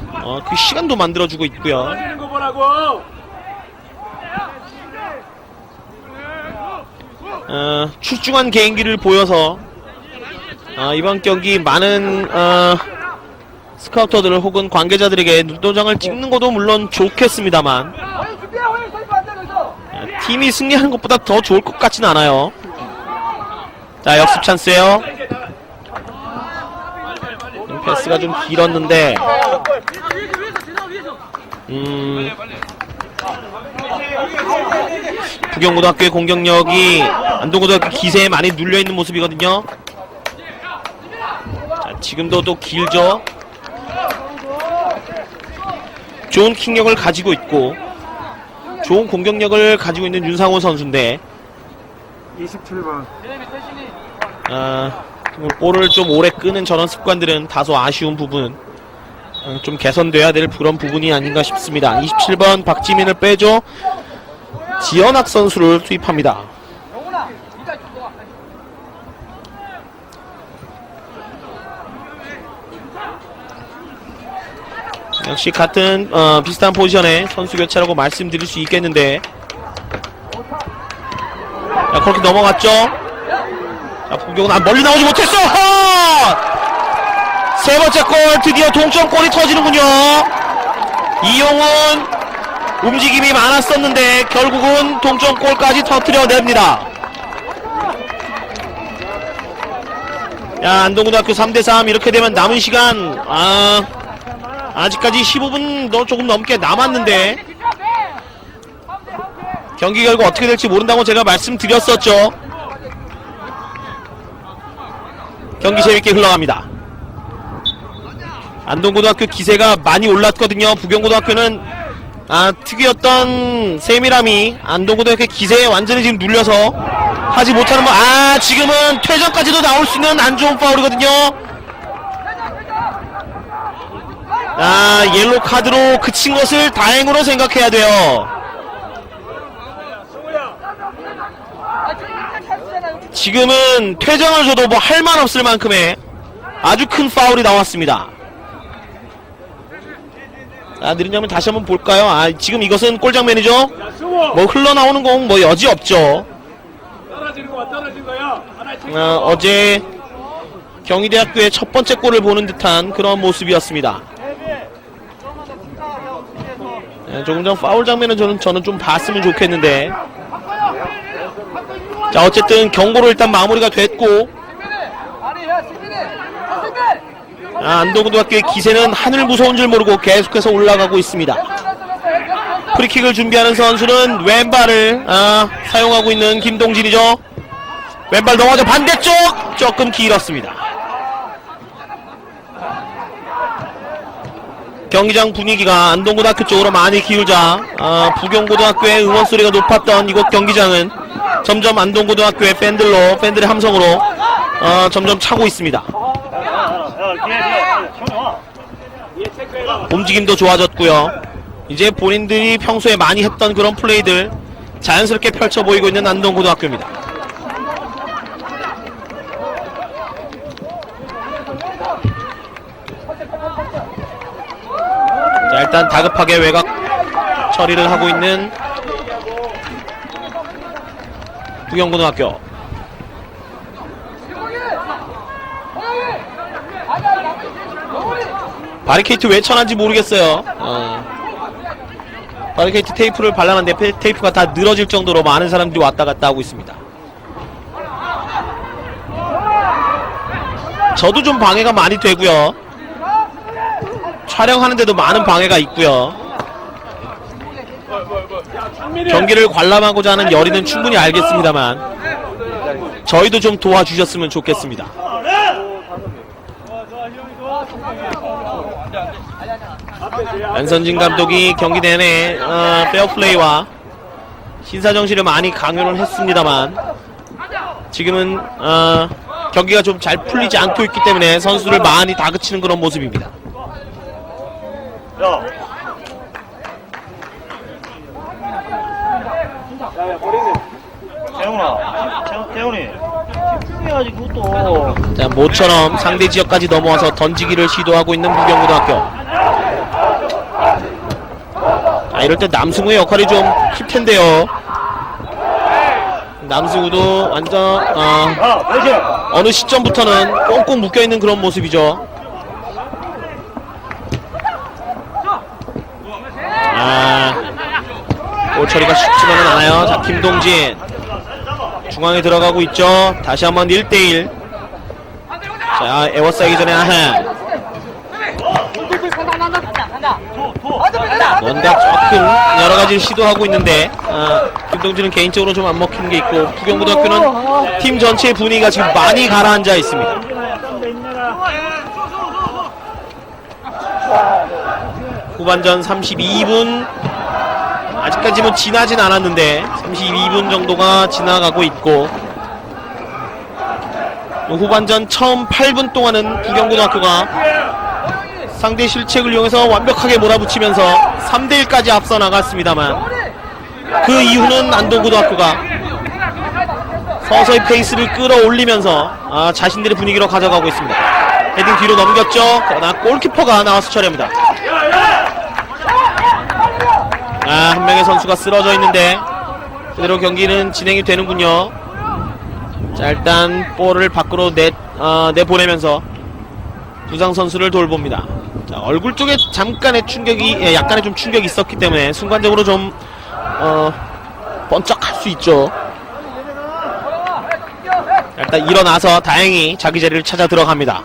A: 그 시간도 만들어주고 있고요. 출중한 개인기를 보여서 이번 경기 많은 스카우터들 혹은 관계자들에게 눈도장을 찍는 것도 물론 좋겠습니다만 팀이 승리하는 것보다 더 좋을 것 같지는 않아요. 자, 역습 찬스예요. 패스가 좀 길었는데 부경고등학교의 공격력이 안동고등학교 기세에 많이 눌려있는 모습이거든요. 자, 지금도 또 길죠. 좋은 킥력을 가지고 있고 좋은 공격력을 가지고 있는 윤상호 선수인데
B: 27번.
A: 볼을 좀 오래 끄는 저런 습관들은 다소 아쉬운 부분, 좀 개선돼야 될 그런 부분이 아닌가 싶습니다. 27번 박지민을 빼줘 지연학 선수를 투입합니다. 역시 같은 비슷한 포지션의 선수 교체라고 말씀드릴 수 있겠는데, 자, 그렇게 넘어갔죠. 자, 공격은 멀리 나오지 못했어. 세 번째 골, 드디어 동점골이 터지는군요. 이용훈 움직임이 많았었는데 결국은 동점골까지 터뜨려냅니다. 야, 안동고등학교 3대3. 이렇게 되면 남은 시간 아직까지 15분 더 조금 넘게 남았는데 경기 결과 어떻게 될지 모른다고 제가 말씀드렸었죠. 경기 재밌게 흘러갑니다. 안동고등학교 기세가 많이 올랐거든요. 부경고등학교는 특이했던 세밀함이 안동고등학교 기세에 완전히 지금 눌려서 하지 못하는 지금은 퇴장까지도 나올 수 있는 안 좋은 파울이거든요. 옐로 카드로 그친 것을 다행으로 생각해야 돼요. 지금은 퇴장을 줘도 뭐 할 말 없을 만큼의 아주 큰 파울이 나왔습니다. 느린 다시 한번 볼까요? 지금 이것은 골장면이죠? 뭐 흘러나오는 공 뭐 여지 없죠. 어제 경희대학교의 첫 번째 골을 보는 듯한 그런 모습이었습니다. 조금 전 파울 장면은 저는 좀 봤으면 좋겠는데, 자, 어쨌든 경고로 일단 마무리가 됐고 안동고등학교의 기세는 하늘 무서운 줄 모르고 계속해서 올라가고 있습니다. 프리킥을 준비하는 선수는 왼발을 사용하고 있는 김동진이죠. 왼발 넘어져 반대쪽 조금 길었습니다. 경기장 분위기가 안동고등학교 쪽으로 많이 기울자 부경고등학교의 응원 소리가 높았던 이곳 경기장은 점점 안동고등학교의 팬들의 함성으로 점점 차고 있습니다. 움직임도 좋아졌고요. 이제 본인들이 평소에 많이 했던 그런 플레이들 자연스럽게 펼쳐 보이고 있는 안동고등학교입니다. 자, 일단 다급하게 외곽 처리를 하고 있는 부경고등학교. 바리케이트 왜 쳐놨는지 모르겠어요. 바리케이트 테이프를 발라놨는데 테이프가 다 늘어질 정도로 많은 사람들이 왔다 갔다 하고 있습니다. 저도 좀 방해가 많이 되고요. 촬영하는데도 많은 방해가 있고요. 경기를 관람하고자 하는 열의는 충분히 알겠습니다만 저희도 좀 도와주셨으면 좋겠습니다. 안선진 감독이 경기 내내 페어플레이와 신사정신을 많이 강요를 했습니다만 지금은 경기가 좀 잘 풀리지 않고 있기 때문에 선수를 많이 다그치는 그런 모습입니다.
B: 태훈이 집중해야지 그것도.
A: 자, 모처럼 상대 지역까지 넘어와서 던지기를 시도하고 있는 부경고등학교. 이럴 때 남승우의 역할이 좀 클텐데요. 남승우도 완전 어느 시점부터는 꽁꽁 묶여있는 그런 모습이죠. 볼 처리가 쉽지만은 않아요. 자, 김동진 중앙에 들어가고 있죠. 다시 한번 1대1. 자, 에워싸기 전에 뭔가 조금 여러가지 시도하고 있는데 김동진은 개인적으로 좀 안 먹히는 게 있고 부경고등학교는 팀 전체의 분위기가 지금 많이 가라앉아 있습니다. 후반전 32분 아직까지는 지나진 않았는데 32분 정도가 지나가고 있고 후반전 처음 8분 동안은 부경고등학교가 상대 실책을 이용해서 완벽하게 몰아붙이면서 3대1까지 앞서 나갔습니다만 그 이후는 안동고등학교가 서서히 페이스를 끌어올리면서 자신들의 분위기로 가져가고 있습니다. 헤딩 뒤로 넘겼죠. 그러나 골키퍼가 나와서 처리합니다. 한 명의 선수가 쓰러져 있는데 그대로 경기는 진행이 되는군요. 자, 일단 볼을 밖으로 내보내면서 부상 선수를 돌봅니다. 자, 얼굴 쪽에 잠깐의 충격이 약간의 좀 충격이 있었기 때문에 순간적으로 좀 번쩍할 수 있죠. 자, 일단 일어나서 다행히 자기 자리를 찾아 들어갑니다.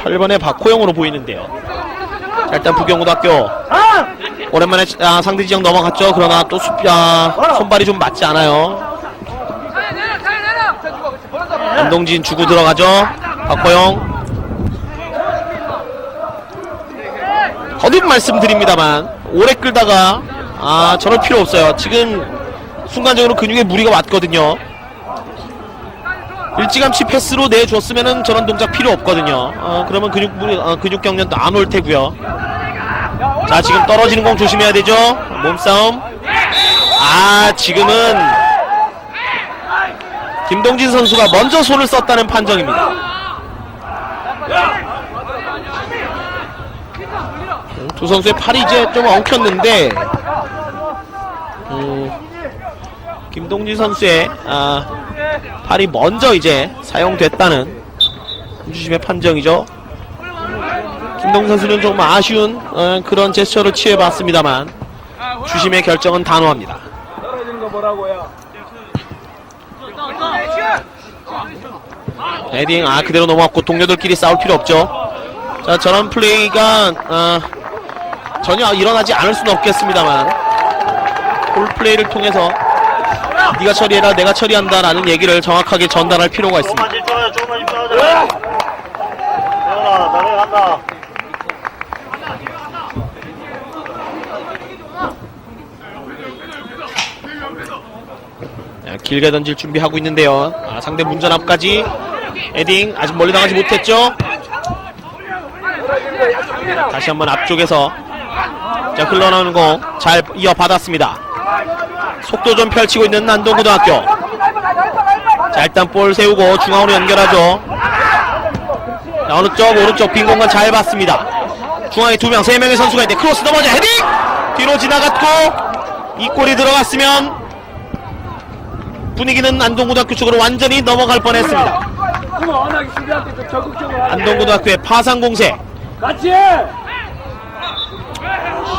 A: 8번의 박호영으로 보이는데요. 자, 일단 부경고등학교 오랜만에 상대 지역 넘어갔죠. 그러나 또 손발이 좀 맞지 않아요. 안동진 주고 들어가죠. 박호영. 거듭 말씀드립니다만 오래 끌다가 저럴 필요 없어요. 지금 순간적으로 근육에 무리가 왔거든요. 일찌감치 패스로 내줬으면은 저런 동작 필요 없거든요. 그러면 근육 경련도 안 올 테고요. 자, 지금 떨어지는 공 조심해야 되죠. 몸싸움. 지금은 김동진 선수가 먼저 손을 썼다는 판정입니다. 두 선수의 팔이 이제 좀 엉켰는데 김동진 선수의 팔이 먼저 이제 사용됐다는 주심의 판정이죠. 김동진 선수는 조금 아쉬운 그런 제스처를 취해봤습니다만 주심의 결정은 단호합니다.
C: 떨어지는 거 뭐라고요?
A: 헤딩 그대로 넘어갔고 동료들끼리 싸울 필요 없죠. 자, 저런 플레이가 전혀 일어나지 않을 수는 없겠습니다만 홀플레이를 통해서 네가 처리해라 내가 처리한다 라는 얘기를 정확하게 전달할 필요가 있습니다.
B: 조금만 집중하자. 대현아, 나래 간다.
A: 자, 길게 던질 준비하고 있는데요. 상대 문전 앞까지 헤딩 아직 멀리 나가지 못했죠. 다시 한번 앞쪽에서 자, 흘러나오는 공 잘 이어받았습니다. 속도 좀 펼치고 있는 안동고등학교. 자, 일단 볼 세우고 중앙으로 연결하죠. 자, 어느 쪽 오른쪽 빈 공간 잘 봤습니다. 중앙에 2명 3명의 선수가 있는데 크로스 넘어져 헤딩 뒤로 지나갔고 이 골이 들어갔으면 분위기는 안동고등학교 쪽으로 완전히 넘어갈 뻔했습니다. 안동고등학교의 파상 공세.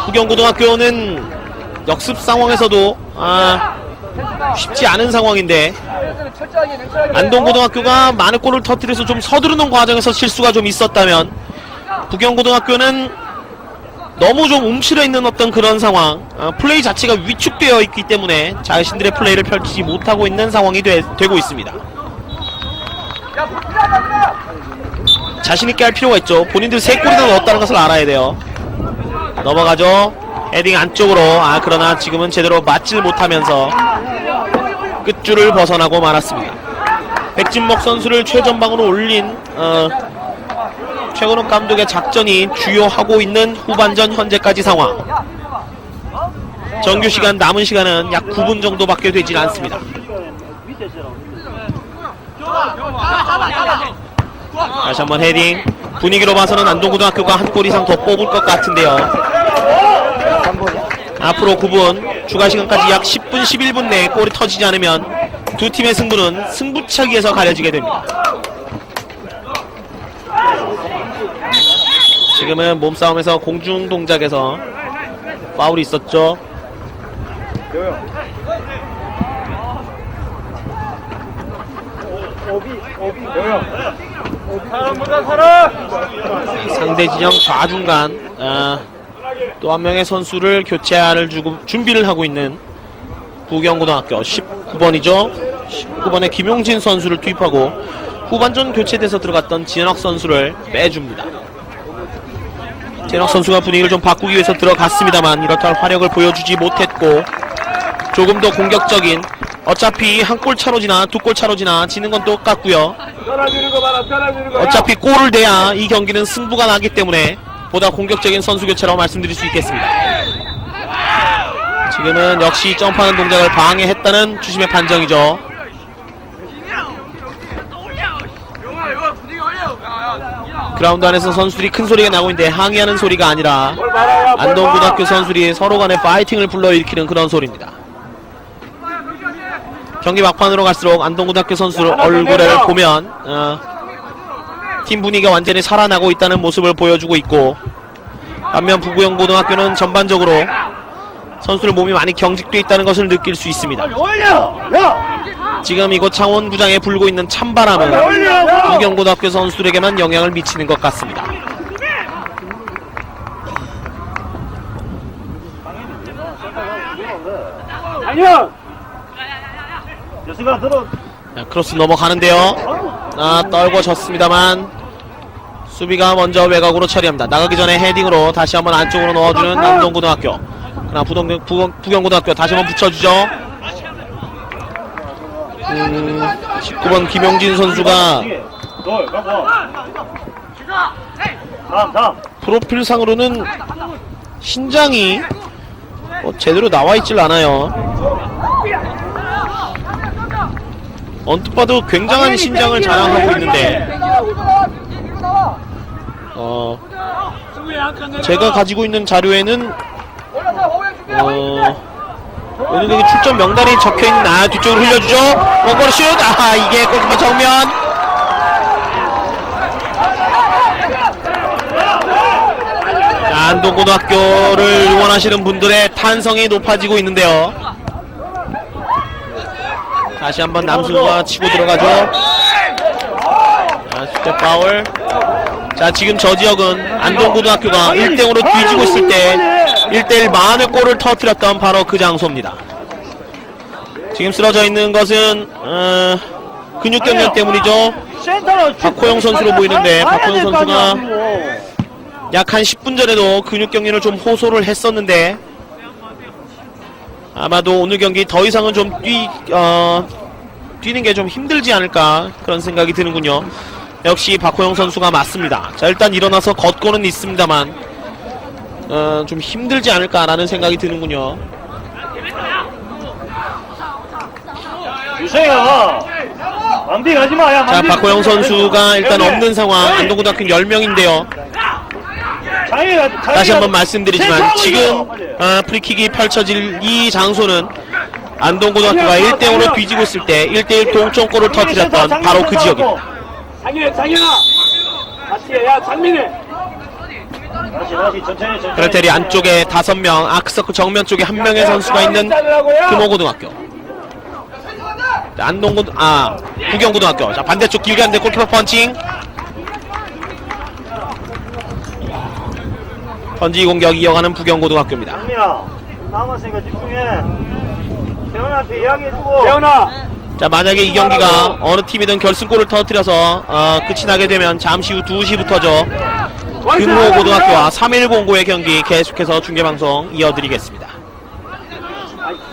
A: 부경고등학교는 역습 상황에서도 쉽지 않은 상황인데 안동고등학교가 많은 골을 터뜨려서 좀 서두르는 과정에서 실수가 좀 있었다면 부경고등학교는 너무 좀 움츠려 있는 어떤 그런 상황, 플레이 자체가 위축되어 있기 때문에 자신들의 플레이를 펼치지 못하고 있는 상황이 되고 있습니다. 자신있게 할 필요가 있죠. 본인들 3골이나 넣었다는 것을 알아야 돼요. 넘어가죠. 헤딩 안쪽으로. 그러나 지금은 제대로 맞질 못하면서 끝줄을 벗어나고 말았습니다. 백진목 선수를 최전방으로 올린 최건욱 감독의 작전이 주요하고 있는 후반전 현재까지 상황. 정규시간 남은 시간은 약 9분 정도밖에 되질 않습니다. 다시 한번 헤딩. 분위기로 봐서는 안동고등학교가 한 골 이상 더 뽑을 것 같은데요. 앞으로 9분 추가시간까지 약 10분 11분 내에 골이 터지지 않으면 두 팀의 승부는 승부차기에서 가려지게 됩니다. 지금은 몸싸움에서 공중 동작에서 파울이 있었죠. 상대 진영 좌중간 또 한 명의 선수를 교체를 주고 준비를 하고 있는 부경고등학교 19번이죠. 19번의 김용진 선수를 투입하고 후반전 교체돼서 들어갔던 진혁 선수를 빼줍니다. 진혁 선수가 분위기를 좀 바꾸기 위해서 들어갔습니다만 이렇다 할 화력을 보여주지 못했고 조금 더 공격적인, 어차피 한 골 차로 지나 2골 차로 지나 지는 건 똑같고요. 어차피 골을 내야 이 경기는 승부가 나기 때문에 보다 공격적인 선수 교체라고 말씀드릴 수 있겠습니다. 지금은 역시 점프하는 동작을 방해했다는 주심의 판정이죠. 그라운드 안에서 선수들이 큰 소리가 나고 있는데 항의하는 소리가 아니라 안동고등학교 선수들이 서로 간에 파이팅을 불러일으키는 그런 소리입니다. 경기 막판으로 갈수록 안동고등학교 선수 얼굴을 보면 팀 분위기가 완전히 살아나고 있다는 모습을 보여주고 있고, 반면 부구영고등학교는 전반적으로 선수들 몸이 많이 경직되어 있다는 것을 느낄 수 있습니다. 지금 이곳 창원구장에 불고 있는 찬바람은 부경고등학교 선수들에게만 영향을 미치는 것 같습니다. 자, 크로스 넘어가는데요. 떨궈졌습니다만 수비가 먼저 외곽으로 처리합니다. 나가기 전에 헤딩으로 다시 한번 안쪽으로 넣어주는 안동고등학교. 그러나 부경고등학교 다시 한번 붙여주죠. 19번 김용진 선수가 프로필상으로는 신장이 제대로 나와있질 않아요. 언뜻 봐도 굉장한 신장을 자랑하고 있는데 제가 가지고 있는 자료에는 여기 출전 명단이 적혀있는 뒤쪽으로 흘려주죠. 원거리 슛! 이게 골키퍼 정면. 안동고등학교를 응원하시는 분들의 탄성이 높아지고 있는데요. 다시 한번 남수가 치고 들어가죠. 스텝 파울. 자, 지금 저 지역은 안동고등학교가 1대0으로 뒤지고 있을 때 1대1 만회 골을 터뜨렸던 바로 그 장소입니다. 지금 쓰러져 있는 것은 근육경련 때문이죠. 박호영 선수로 보이는데, 박호영 선수가 약 한 10분 전에도 근육경련을 좀 호소를 했었는데, 아마도 오늘 경기 더 이상은 좀 뛰는 게 좀 힘들지 않을까 그런 생각이 드는군요. 역시 박호영 선수가 맞습니다. 자, 일단 일어나서 걷고는 있습니다만 좀 힘들지 않을까라는 생각이 드는군요.
B: 유성이야, 만비 가지마. 야,
A: 자, 박호영 선수가 일단 없는 상황. 안동고등학교 10명인데요. 다시 한번 말씀드리지만 지금 프리킥이 펼쳐질 이 장소는 안동고등학교가 1대0으로 뒤지고 있을 때 1대1 동점골을 터뜨렸던 바로 그 지역입니다.
C: 장현아 같이 해. 야 장민이
B: 다시 천천히.
A: 그레텔이 안쪽에 5명, 아크서클 정면 쪽에 1명의 선수가 있는 금호고등학교. 자, 부경고등학교. 자, 반대쪽 길게 한데 골키퍼 펀칭. 펀지 공격 이어가는 부경고등학교입니다.
B: 장민아, 남았으니까 집중해. 태훈한테 이야기해주고.
C: 재현아
A: 자, 만약에 이 경기가 어느 팀이든 결승골을 터뜨려서 끝이 나게 되면 잠시 후 2시부터죠. 금호고등학교와 3109의 경기 계속해서 중계방송 이어드리겠습니다.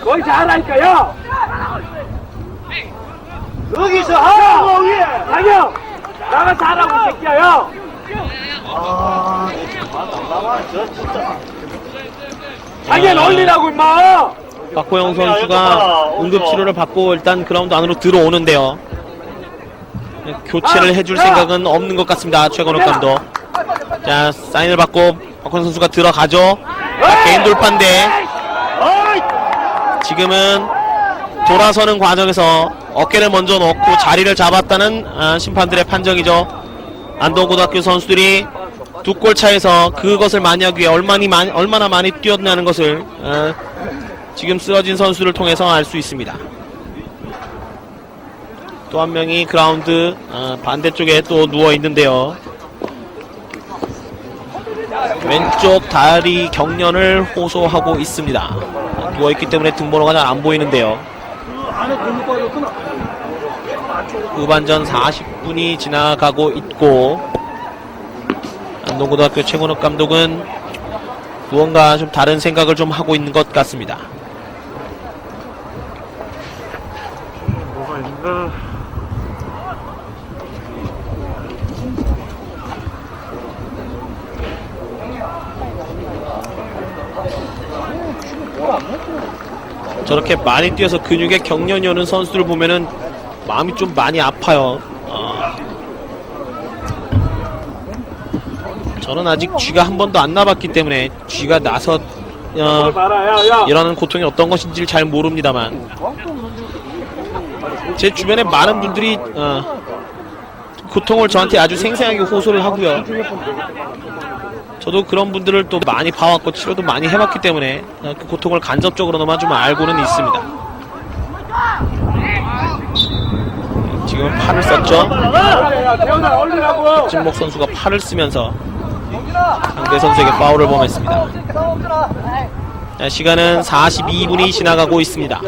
C: 거의 잘하니까요.
B: 여기서 하라고, 위에.
C: 장현 나가 잘하고 이 새끼야.
B: 저 진짜.
C: 장현 올리라고 임마.
A: 박호영 선수가 응급치료를 받고 일단 그라운드 안으로 들어오는데요. 교체를 해줄 생각은 없는 것 같습니다. 최건욱 감독. 자, 사인을 받고 박호영 선수가 들어가죠. 자, 개인 돌파인데 지금은 돌아서는 과정에서 어깨를 먼저 넣고 자리를 잡았다는 심판들의 판정이죠. 안동고등학교 선수들이 2골 차에서 그것을 만회하기 위해 얼마나 많이 뛰었냐는 것을 지금 쓰러진 선수를 통해서 알 수 있습니다. 또 한 명이 그라운드 반대쪽에 또 누워 있는데요. 왼쪽 다리 경련을 호소하고 있습니다. 누워 있기 때문에 등번호가 잘 안 보이는데요. 후반전 40분이 지나가고 있고 안동고등학교 최건욱 감독은 무언가 좀 다른 생각을 좀 하고 있는 것 같습니다. 저렇게 많이 뛰어서 근육에 경련이 오는 선수들을 보면은 마음이 좀 많이 아파요. 저는 아직 쥐가 한 번도 안 나봤기 때문에 쥐가 나서 일어나는 고통이 어떤 것인지를 잘 모릅니다만 제 주변에 많은 분들이 고통을 저한테 아주 생생하게 호소를 하고요. 저도 그런 분들을 또 많이 봐왔고 치료도 많이 해봤기 때문에 그 고통을 간접적으로나마 좀 알고는 있습니다. 지금 팔을 썼죠. 박진목 선수가 팔을 쓰면서 상대 선수에게 파울을 범했습니다. 시간은 42분이 지나가고 있습니다.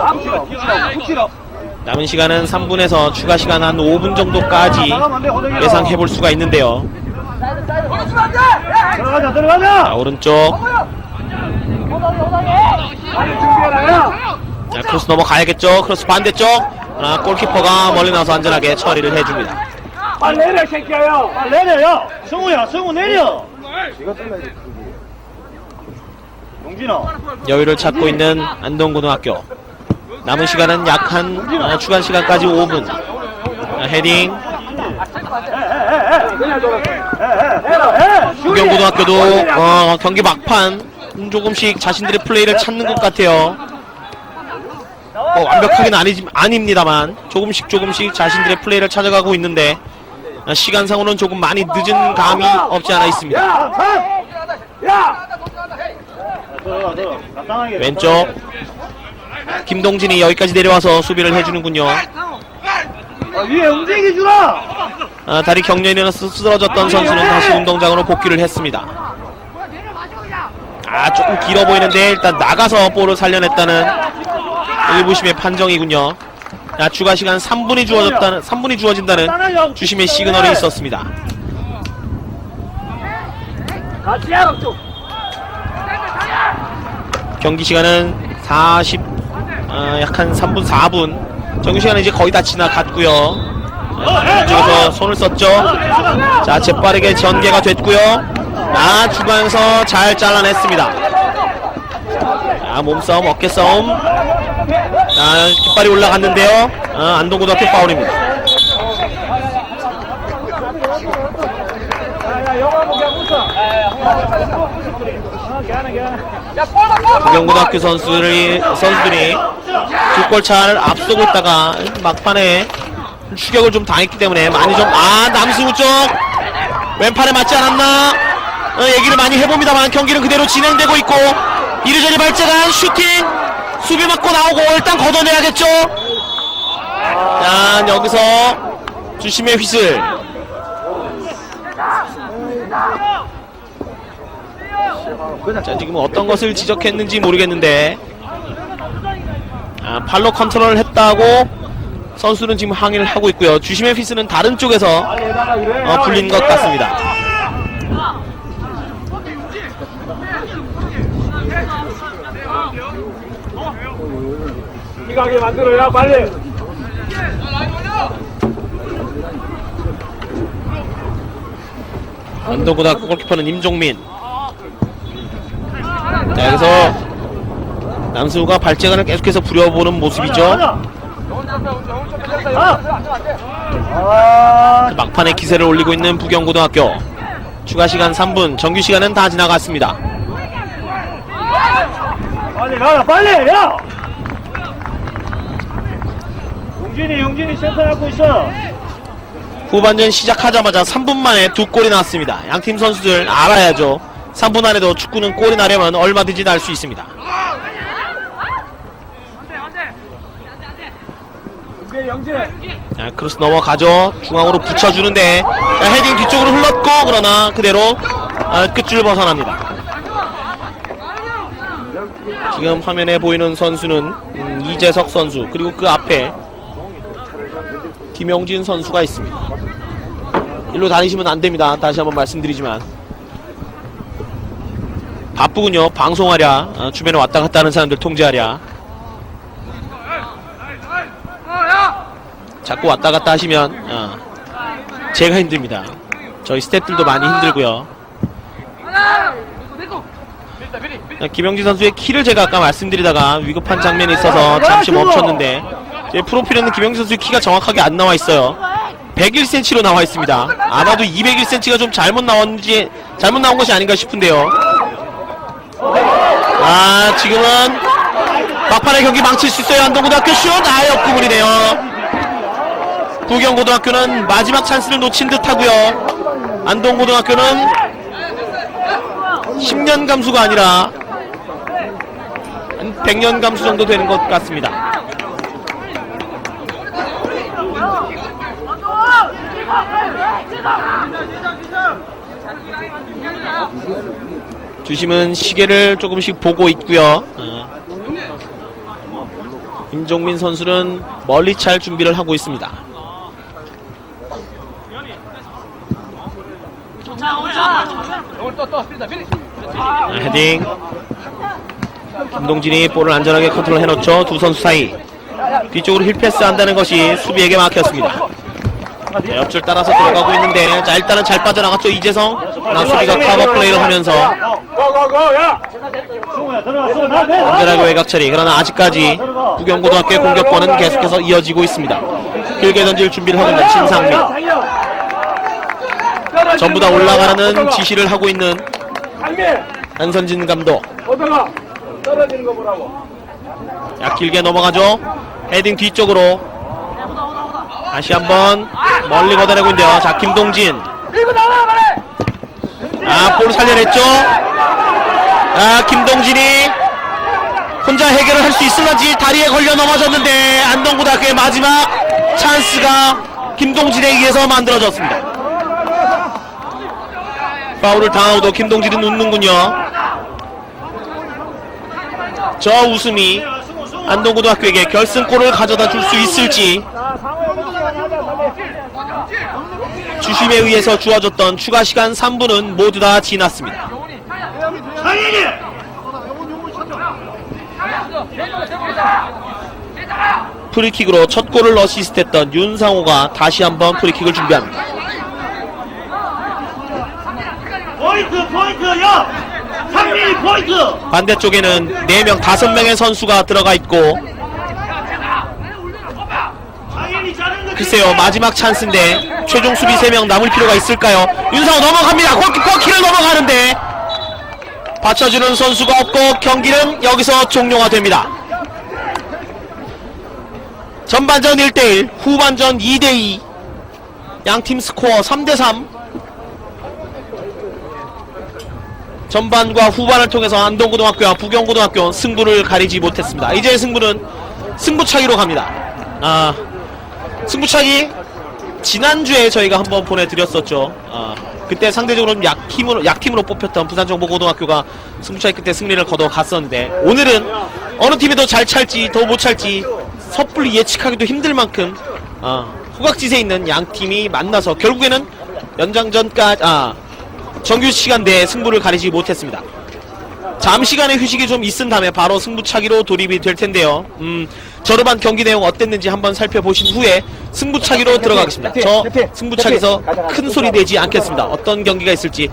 A: 남은 시간은 3분에서 추가 시간 한 5분 정도까지 예상해볼 수가 있는데요.
B: 들어가자.
A: 자, 오른쪽. 자, 크로스 넘어가야겠죠. 크로스 반대쪽. 골키퍼가 멀리 나와서 안전하게 처리를 해줍니다.
C: 빨리 내려 새끼야.
B: 빨리 내려요. 성우 내려. 용진아.
A: 여유를 찾고 있는 안동고등학교. 남은 시간은 약 한 추가 시간까지 5분. 헤딩. 부경고등학교도 경기 막판 조금씩 자신들의 플레이를 찾는 것 같아요. 완벽하게는 아닙니다만 조금씩 자신들의 플레이를 찾아가고 있는데 시간상으로는 조금 많이 늦은 감이 없지 않아 있습니다. 왼쪽 김동진이 여기까지 내려와서 수비를 해주는군요.
B: 위에 움직여주라.
A: 다리 경련이 일어나서 쓰러졌던 선수는 다시 운동장으로 복귀를 했습니다. 조금 길어 보이는데 일단 나가서 볼을 살려냈다는 일부심의 판정이군요. 추가 시간 3분이 주어진다는 주심의 시그널이 있었습니다. 경기 시간은 약 한 3분 4분. 정규 시간은 이제 거의 다 지나갔고요. 이쪽에서 손을 썼죠. 자, 재빠르게 전개가 됐고요. 중앙에서 잘 잘라냈습니다. 몸싸움, 어깨싸움. 깃발이 올라갔는데요. 안동고등학교 파울입니다. 부경고등학교 선수들이 두 골 차를 앞서고 있다가 막판에 추격을 좀 당했기 때문에 많이 좀 남승우 쪽 왼팔에 맞지 않았나 얘기를 많이 해봅니다만 경기는 그대로 진행되고 있고 이르저리 발재간 슈팅 수비 맞고 나오고 일단 걷어내야겠죠. 여기서 주심의 휘슬. 자, 지금 어떤 것을 지적했는지 모르겠는데 팔로 컨트롤을 했다고 선수는 지금 항의를 하고 있고요. 주심의 휘슬은 다른 쪽에서 불린 것 같습니다.
C: 기가게 만들어야 빨리.
A: 안동고등학교 골키퍼는 임종민. 자, 여기서 남승우가 발재간을 계속해서 부려보는 모습이죠. 막판에 기세를 올리고 있는 부경고등학교. 추가 시간 3분, 정규 시간은 다 지나갔습니다.
B: 빨리 가라 빨리 야. 용진이 센터 잡고 있어.
A: 후반전 시작하자마자 3분 만에 2골이 나왔습니다. 양팀 선수들 알아야죠. 3분 안에도 축구는 골이 나려면 얼마든지 날 수 있습니다. 크로스 넘어가죠. 중앙으로 붙여주는데 헤딩 뒤쪽으로 흘렀고 그러나 그대로 끝줄 벗어납니다. 지금 화면에 보이는 선수는 이재석 선수 그리고 그 앞에 김영진 선수가 있습니다. 일로 다니시면 안됩니다. 다시 한번 말씀드리지만 바쁘군요. 방송하랴 주변에 왔다갔다 하는 사람들 통제하랴. 자꾸 왔다갔다 하시면 제가 힘듭니다. 저희 스태프들도 많이 힘들고요. 김영진 선수의 키를 제가 아까 말씀드리다가 위급한 장면이 있어서 잠시 멈췄는데 제 프로필에는 김영진 선수의 키가 정확하게 안 나와 있어요. 101cm로 나와 있습니다. 아마도 201cm가 좀 잘못 나온 것이 아닌가 싶은데요. 지금은 막판의 경기 망칠 수 있어요. 안동고등학교 슛! 역구물이네요. 부경고등학교는 마지막 찬스를 놓친 듯하고요. 안동고등학교는 10년 감수가 아니라 한 100년 감수 정도 되는 것 같습니다. 주심은 시계를 조금씩 보고 있고요. 임종민 선수는 멀리 찰 준비를 하고 있습니다. 헤딩. 김동진이 볼을 안전하게 컨트롤 해놓죠. 두 선수 사이 뒤쪽으로 힐패스 한다는 것이 수비에게 막혔습니다. 자, 옆줄 따라서 들어가고 있는데 자, 일단은 잘 빠져나갔죠. 이재성. 그러나 수비가 커버 플레이를 하면서 안전하게 외곽 처리. 그러나 아직까지 부경고등학교의 공격권은 계속해서 이어지고 있습니다. 길게 던질 준비를 하고 있는 신상민. 전부 다 올라가라는 지시를 하고 있는 한선진 감독. 자, 길게 넘어가죠. 헤딩 뒤쪽으로 다시 한번 멀리 걷어내고 있는데요. 자, 김동진. 볼을 살려냈죠. 김동진이 혼자 해결을 할 수 있을런지 다리에 걸려 넘어졌는데 안동고등학교의 마지막 찬스가 김동진에 의해서 만들어졌습니다. 파울을 당하고도 김동진은 웃는군요. 저 웃음이 안동고등학교에게 결승골을 가져다 줄 수 있을지. 주심에 의해서 주어졌던 추가 시간 3분은 모두 다 지났습니다. 프리킥으로 첫 골을 어시스트했던 윤상호가 다시 한번 프리킥을 준비합니다.
B: 포인트 야 상민이 포인트.
A: 반대쪽에는 4명, 5명의 선수가 들어가 있고, 글쎄요, 마지막 찬스인데 최종 수비 3명 남을 필요가 있을까요? 윤상호 넘어갑니다. 골키퍼 키를 넘어가는데 받쳐주는 선수가 없고 경기는 여기서 종료가 됩니다. 전반전 1대1, 후반전 2대2, 양팀 스코어 3대3. 전반과 후반을 통해서 안동고등학교와 부경고등학교 승부를 가리지 못했습니다. 이제 승부는 승부차기로 갑니다. 승부차기 지난주에 저희가 한번 보내드렸었죠. 그때 상대적으로 좀 약팀으로 뽑혔던 부산정보고등학교가 승부차기 끝에 승리를 거둬갔었는데, 오늘은 어느 팀이 더 잘 찰지 더 못 찰지 섣불리 예측하기도 힘들 만큼 후각지세에 있는 양 팀이 만나서 결국에는 연장전까지 정규 시간 내에 승부를 가리지 못했습니다. 잠시간의 휴식이 좀 있은 다음에 바로 승부차기로 돌입이 될 텐데요. 저렴한 경기 내용 어땠는지 한번 살펴보신 후에 승부차기로 들어가겠습니다. 저 승부차기에서 큰 소리 내지 않겠습니다. 어떤 경기가 있을지